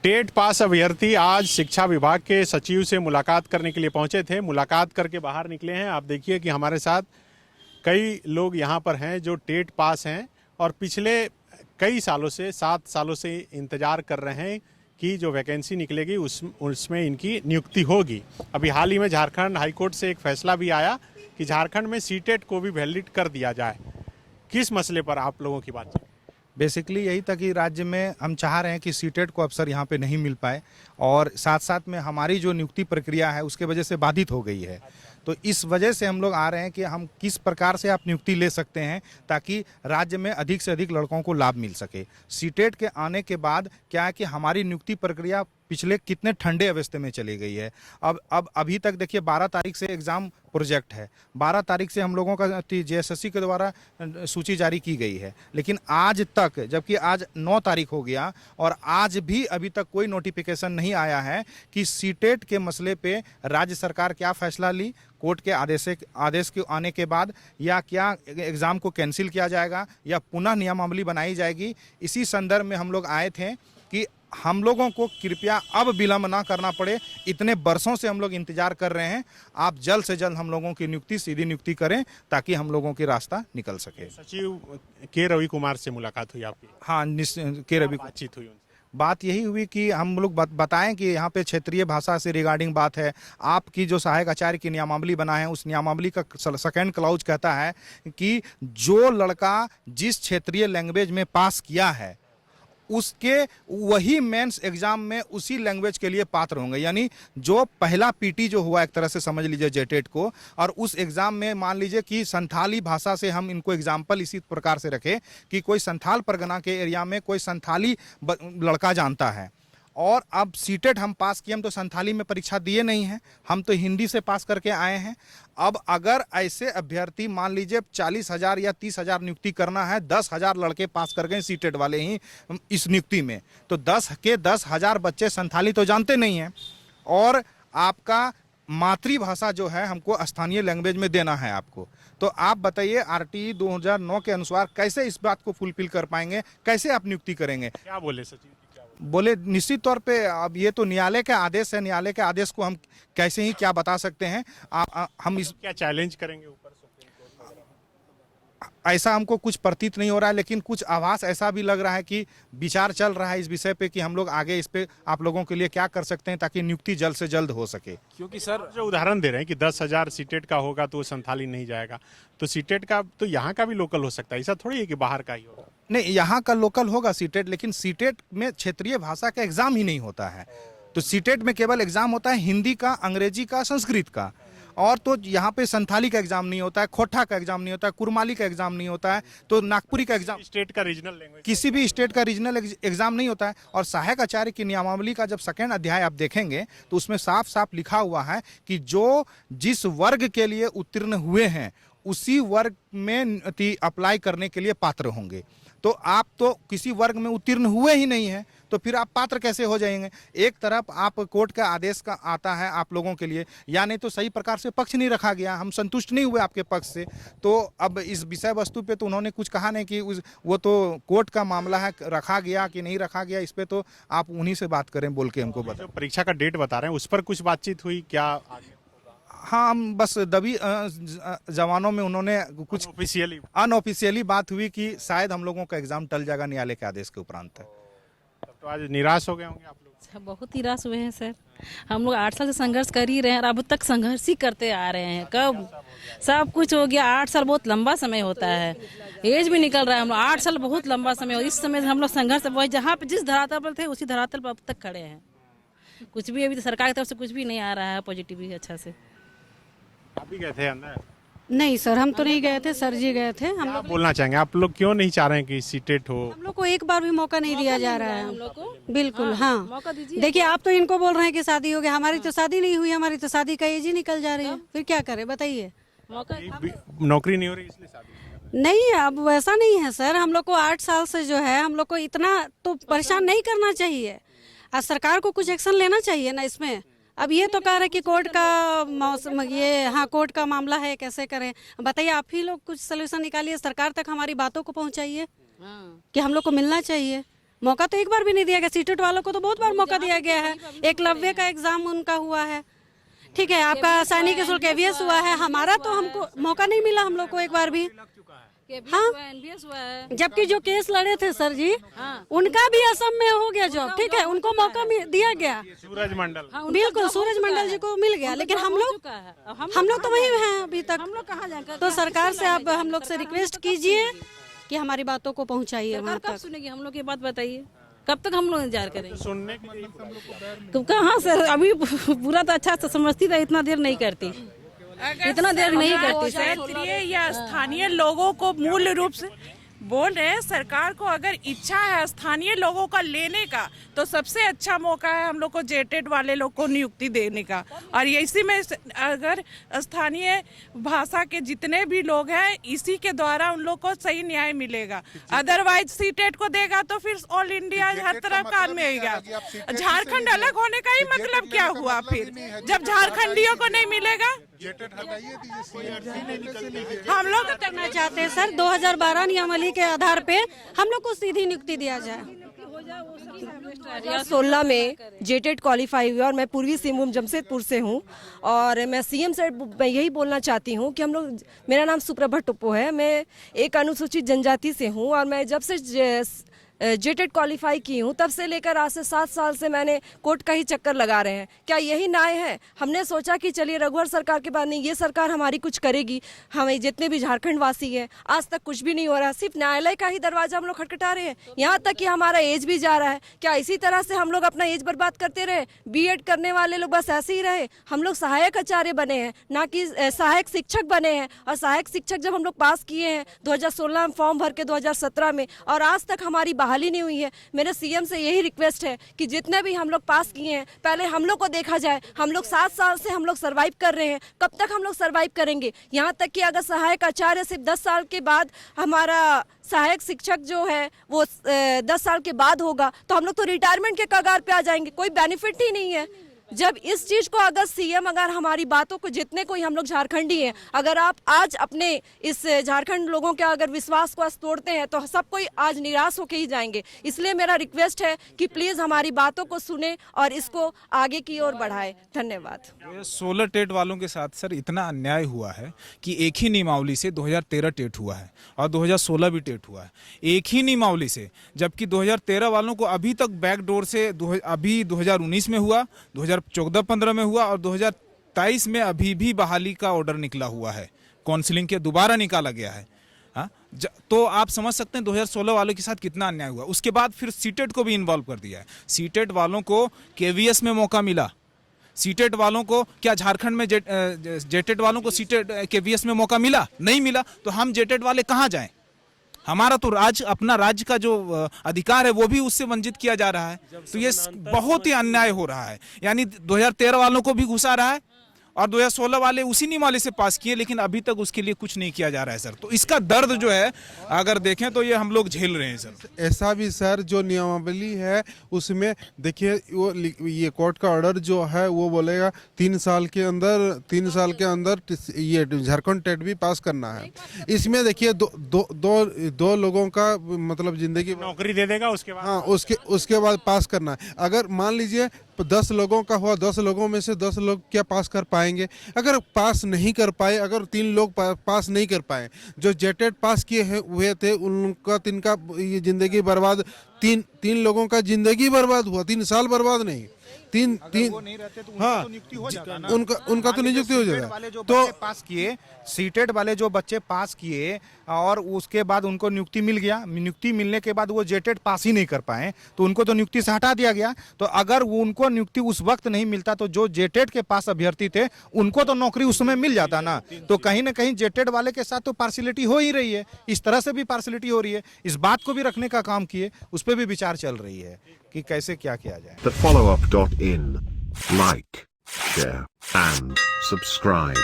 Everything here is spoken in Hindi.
टेट पास अभ्यर्थी आज शिक्षा विभाग के सचिव से मुलाकात करने के लिए पहुंचे थे। मुलाकात करके बाहर निकले हैं। आप देखिए कि हमारे साथ कई लोग यहां पर हैं जो टेट पास हैं और पिछले कई सालों से 7 सालों से इंतजार कर रहे हैं कि जो वैकेंसी निकलेगी उसमें इनकी नियुक्ति होगी। अभी हाल ही में झारखंड हाईकोर्ट से एक फैसला भी आया कि झारखंड में सीटेट को भी वैलिड कर दिया जाए। किस मसले पर आप लोगों की बात? बेसिकली यही था कि राज्य में हम चाह रहे हैं कि सीटेट को अवसर यहाँ पे नहीं मिल पाए और साथ साथ में हमारी जो नियुक्ति प्रक्रिया है उसके वजह से बाधित हो गई है। तो इस वजह से हम लोग आ रहे हैं कि हम किस प्रकार से आप नियुक्ति ले सकते हैं ताकि राज्य में अधिक से अधिक लड़कों को लाभ मिल सके। सीटेट के आने के बाद क्या है कि हमारी नियुक्ति प्रक्रिया पिछले कितने ठंडे अवस्थे में चली गई है। अब अभी तक देखिए 12 तारीख से एग्ज़ाम प्रोजेक्ट है, 12 तारीख से हम लोगों का जेएसएससी के द्वारा सूची जारी की गई है, लेकिन आज तक, जबकि आज 9 तारीख हो गया और आज भी अभी तक कोई नोटिफिकेशन नहीं आया है कि सीटेट के मसले पे राज्य सरकार क्या फैसला ली कोर्ट के आदेश के आने के बाद, या क्या एग्ज़ाम को कैंसिल किया जाएगा या पुनः नियमावली बनाई जाएगी। इसी संदर्भ में हम लोग आए थे कि हम लोगों को कृपया अब विलंब ना करना पड़े। इतने वर्षों से हम लोग इंतजार कर रहे हैं, आप जल्द से जल्द हम लोगों की नियुक्ति, सीधी नियुक्ति करें ताकि हम लोगों की रास्ता निकल सके। सचिव के रवि कुमार से मुलाकात हुई आपकी? हाँ, के रवि बातचीत हुई? बात यही हुई कि हम लोग बताएं कि यहाँ पे क्षेत्रीय भाषा से रिगार्डिंग बात है। आपकी जो सहायक आचार्य की नियमावली बना है उस नियमावली का सेकेंड क्लाउज कहता है कि जो लड़का जिस क्षेत्रीय लैंग्वेज में पास किया है उसके वही मेंस एग्जाम में उसी लैंग्वेज के लिए पात्र होंगे। यानी जो पहला पीटी जो हुआ एक तरह से समझ लीजिए जेटेट को, और उस एग्जाम में मान लीजिए कि संथाली भाषा से हम इनको एग्जाम्पल इसी प्रकार से रखें कि कोई संथाल परगना के एरिया में कोई संथाली लड़का जानता है और अब सीटेट हम पास किए, हम तो संथाली में परीक्षा दिए नहीं हैं, हम तो हिंदी से पास करके आए हैं। अब अगर ऐसे अभ्यर्थी मान लीजिए 40,000 या 30,000 नियुक्ति करना है, 10,000 लड़के पास कर गए सीटेट वाले ही इस नियुक्ति में, तो 10,000 बच्चे संथाली तो जानते नहीं हैं और आपका मातृभाषा जो है हमको स्थानीय लैंग्वेज में देना है आपको। तो आप बताइए आरटीई 2009 के अनुसार कैसे इस बात को फुलफिल कर पाएंगे, कैसे आप नियुक्ति करेंगे? क्या बोले सचिव? बोले निश्चित तौर पे अब ये तो न्यायालय का आदेश है, न्यायालय के आदेश को हम कैसे ही क्या बता सकते हैं। हम इस क्या चैलेंज करेंगे ऊपर सुप्रीम कोर्ट? ऐसा हमको कुछ प्रतीत नहीं हो रहा है, लेकिन कुछ आभास ऐसा भी लग रहा है कि विचार चल रहा है इस विषय पे कि हम लोग आगे इस पे आप लोगों के लिए क्या कर सकते हैं ताकि नियुक्ति जल्द से जल्द हो सके। क्योंकि सर जो उदाहरण दे रहे हैं कि 10,000 सीटेट का होगा तो वो संथाली नहीं जाएगा, तो सीटेट का तो यहाँ का भी लोकल हो सकता है, ऐसा थोड़ी है कि बाहर का ही होगा। नहीं, यहाँ का लोकल होगा सीटेट, लेकिन सीटेट में क्षेत्रीय भाषा का एग्जाम ही नहीं होता है। तो सीटेट में केवल एग्जाम होता है हिंदी का, अंग्रेजी का, संस्कृत का, और तो यहाँ पे संथाली का एग्जाम नहीं होता है, खोटा का एग्जाम नहीं होता है, कुरमाली का एग्जाम नहीं होता है, तो नागपुरी का एग्जाम, स्टेट का रीजनल लैंग्वेज, किसी भी स्टेट का रीजनल एग्जाम नहीं होता है। और सहायक आचार्य की नियमावली का जब सेकेंड अध्याय आप देखेंगे तो उसमें साफ साफ लिखा हुआ है कि जो जिस वर्ग के लिए उत्तीर्ण हुए हैं उसी वर्ग में अप्लाई करने के लिए पात्र होंगे। तो आप तो किसी वर्ग में उत्तीर्ण हुए ही नहीं हैं, तो फिर आप पात्र कैसे हो जाएंगे? एक तरफ आप कोर्ट का आदेश का आता है आप लोगों के लिए, या नहीं तो सही प्रकार से पक्ष नहीं रखा गया, हम संतुष्ट नहीं हुए आपके पक्ष से। तो अब इस विषय वस्तु पे तो उन्होंने कुछ कहा नहीं कि वो तो कोर्ट का मामला है, रखा गया कि नहीं रखा गया, इस पर तो आप उन्हीं से बात करें बोल के हमको बता। परीक्षा का डेट बता रहे हैं उस पर कुछ बातचीत हुई क्या आगे? हाँ, हम बस दबी जवानों में उन्होंने कुछ अनऑफिशियली बात हुई कि शायद हम लोगों का एग्जाम टल जाएगा न्यायालय के आदेश के उपरांत। तब तो आज निराश हो गए होंगे आप लोग? बहुत निराश हुए हैं सर। हम लोग 8 साल से संघर्ष कर ही रहे हैं और अब तक संघर्ष ही करते आ रहे हैं। कब सब कुछ हो गया, 8 साल बहुत लंबा समय होता है, एज भी निकल रहा है। हम लोग 8 साल बहुत लंबा समय, और इस समय हम लोग संघर्ष वही जहाँ पे जिस धरातल पर थे उसी धरातल पर अब तक खड़े हैं। कुछ भी अभी तो सरकार की तरफ से कुछ भी नहीं आ रहा है पॉजिटिव अच्छा से। आप भी गए थे अंदर? नहीं सर, हम तो नहीं गए थे, सर जी गए थे। हम लोग बोलना चाहेंगे आप लोग क्यों नहीं चाह रहे हैं कि सीटेट हो? हम लोग को एक बार भी मौका नहीं दिया जा रहा है हम लोग को। बिल्कुल हाँ, मौका दीजिए। देखिए आप तो इनको बोल रहे हैं कि शादी हो गया, हमारी तो शादी नहीं हुई, हमारी तो शादी का एज ही निकल जा रही है, फिर क्या करें बताइए? मौका नौकरी नहीं हो रही इसलिए शादी नहीं, अब वैसा नहीं है सर। हम लोग को 8 साल से जो है हम लोग को इतना तो परेशान नहीं करना चाहिए। आज सरकार को कुछ एक्शन लेना चाहिए ना इसमें। अब ये तो कह रहे कि कोर्ट का मौसम, ये हाँ कोर्ट का मामला है, कैसे करें बताइए? आप ही लोग कुछ सोल्यूशन निकालिए, सरकार तक हमारी बातों को पहुंचाइए कि हम लोग को मिलना चाहिए। मौका तो एक बार भी नहीं दिया गया। सीटेट वालों को तो बहुत बार मौका दिया गया है। एकलव्य का एग्जाम उनका हुआ है, ठीक है, आपका सैनिक शुल्क KVS हुआ है, हमारा तो हमको मौका नहीं मिला हम लोग को एक बार भी। हाँ, जबकि जो केस लड़े थे सर जी, उनका भी असम में हो गया जॉब, ठीक है, उनको मौका दिया गया। सूरज मंडल, बिल्कुल सूरज मंडल जी को मिल गया, लेकिन हम लोग तो वहीं हैं अभी तक। हम लोग कहाँ जाएंगे? तो सरकार से आप हम लोग से रिक्वेस्ट कीजिए कि हमारी बातों को पहुँचाइए वहाँ तक। सुनेगी हम लोग की बात, बताइए कब तक हम लोग इंतजार करेंगे? सुनने के लिए हम लोग को तो कहाँ सर, अभी पूरा तो अच्छा से समझती था, इतना देर नहीं करती, इतना देर नहीं करती सर। क्षेत्रीय या स्थानीय लोगों को मूल रूप से बोल रहे हैं, सरकार को अगर इच्छा है स्थानीय लोगों का लेने का तो सबसे अच्छा मौका है हम लोग को जेटेड वाले लोग को नियुक्ति देने का। और इसी में अगर स्थानीय भाषा के जितने भी लोग हैं, इसी के द्वारा उन लोग को सही न्याय मिलेगा। अदरवाइज सीटेट को देगा तो फिर ऑल इंडिया हर तरफ काम में आएगा। झारखंड अलग होने का ही मतलब क्या हुआ फिर, जब झारखंडियों को नहीं मिलेगा? हम लोग करना चाहते हैं सर 2012 नियमावली के आधार पे हम लोग को सीधी नियुक्ति दिया जाए। 2016 में जेटेट क्वालिफाई हुई और मैं पूर्वी सिंहभूम जमशेदपुर से हूँ और मैं CM से यही बोलना चाहती हूँ कि हम लोग, मेरा नाम सुप्रभा टुप्पो है, मैं एक अनुसूचित जनजाति से हूँ और मैं जब से जेटेट क्वालिफाई की हूँ तब से लेकर आज से 7 साल से मैंने कोर्ट का ही चक्कर लगा रहे हैं। क्या यही न्याय है? हमने सोचा कि चलिए रघुवर सरकार के बाद नहीं, ये सरकार हमारी कुछ करेगी, हमें जितने भी झारखंड वासी हैं। आज तक कुछ भी नहीं हो रहा, सिर्फ न्यायालय का ही दरवाजा हम लोग खटखटा रहे हैं। यहाँ तक कि हमारा एज भी जा रहा है। क्या इसी तरह से हम लोग अपना एज बर्बाद करते रहे? BEd करने वाले लोग बस ऐसे ही रहे? हम लोग सहायक आचार्य बने हैं, ना कि सहायक शिक्षक बने हैं। और सहायक शिक्षक जब हम लोग पास किए हैं 2016 में फॉर्म भर के 2017 में, और आज तक हमारी बहाली नहीं हुई है। मेरे CM से यही रिक्वेस्ट है कि जितने भी हम लोग पास किए हैं पहले हम लोग को देखा जाए। हम लोग 7 साल से हम लोग सर्वाइव कर रहे हैं, कब तक हम लोग सर्वाइव करेंगे? यहाँ तक कि अगर सहायक आचार्य सिर्फ 10 साल के बाद, हमारा सहायक शिक्षक जो है वो 10 साल के बाद होगा, तो हम लोग तो रिटायरमेंट के कगार पे आ जाएंगे, कोई बेनिफिट ही नहीं है। जब इस चीज को अगर CM अगर हमारी बातों को, जितने कोई हम लोग झारखंडी हैं, अगर आप आज अपने इस झारखंड लोगों के अगर विश्वास को तोड़ते हैं तो सब कोई आज निराश होके ही जाएंगे। इसलिए मेरा रिक्वेस्ट है कि प्लीज हमारी बातों को सुने और इसको आगे की ओर बढ़ाए। धन्यवाद। 16 टेट वालों के साथ सर इतना अन्याय हुआ है कि एक ही नियमावली से 2013 टेट हुआ है और 2016 भी टेट हुआ है, एक ही नियमावली से। जबकि 2013 वालों को अभी तक बैकडोर से अभी 2019 में हुआ, 2014-15 में हुआ और 2023 में अभी भी बहाली का ऑर्डर निकला हुआ है, काउंसलिंग के दोबारा निकाला गया है। हाँ, तो आप समझ सकते हैं 2016 वालों के साथ कितना अन्याय हुआ। उसके बाद फिर सीटेट को भी इन्वॉल्व कर दिया है। सीटेट वालों को KVS में मौका मिला, सीटेट वालों को, क्या झारखंड में जेटेट वालों को सीटेट KVS में मौका मिला? नहीं मिला। तो हम जेटेट वाले कहाँ जाएं? हमारा तो अपना राज्य का जो अधिकार है वो भी उससे वंचित किया जा रहा है। तो ये बहुत ही अन्याय हो रहा है। यानी 2013 वालों को भी घुसा रहा है और 2016 वाले उसी नियमावली से पास किए, लेकिन अभी तक उसके लिए कुछ नहीं किया जा रहा है सर। तो इसका दर्द जो है अगर देखें तो ये हम लोग झेल रहे हैं सर। ऐसा भी सर जो नियमावली है उसमें देखिए, वो ये कोर्ट का ऑर्डर जो है वो बोलेगा 3 साल के अंदर ये झारखंड टेट भी पास करना है। इसमें देखिए दो लोगों का मतलब जिंदगी नौकरी दे देगा उसके बाद। हाँ, उसके बाद पास करना है। अगर मान लीजिए 10 लोगों का हुआ, 10 लोगों में से 10 लोग क्या पास कर पाएंगे? अगर पास नहीं कर पाए, अगर 3 लोग पास नहीं कर पाए, जो जेटेट पास किए हुए थे उनका 3 का ये जिंदगी बर्बाद, 3 लोगों का जिंदगी बर्बाद हुआ, 3 साल बर्बाद नहीं, तीन हाँ, उनका तो नियुक्ति हो जाएगा। तो पास किए, सीटेट वाले जो बच्चे पास किए और उसके बाद उनको नियुक्ति मिल गया, नियुक्ति मिलने के बाद वो जेटेट पास ही नहीं कर पाए तो उनको तो नियुक्ति से हटा दिया गया। तो अगर उनको नियुक्ति उस वक्त नहीं मिलता तो जो जेटेट के पास अभ्यर्थी थे उनको तो नौकरी उस समय मिल जाता ना। तो कहीं ना कहीं जेटेट वाले के साथ तो पार्शियलिटी हो ही रही है, इस तरह से भी पार्शियलिटी हो रही है। इस बात को भी रखने का काम किए, उस पर भी विचार चल रही है कि कैसे क्या किया जाए। The follow-up.in. Like, share, and subscribe.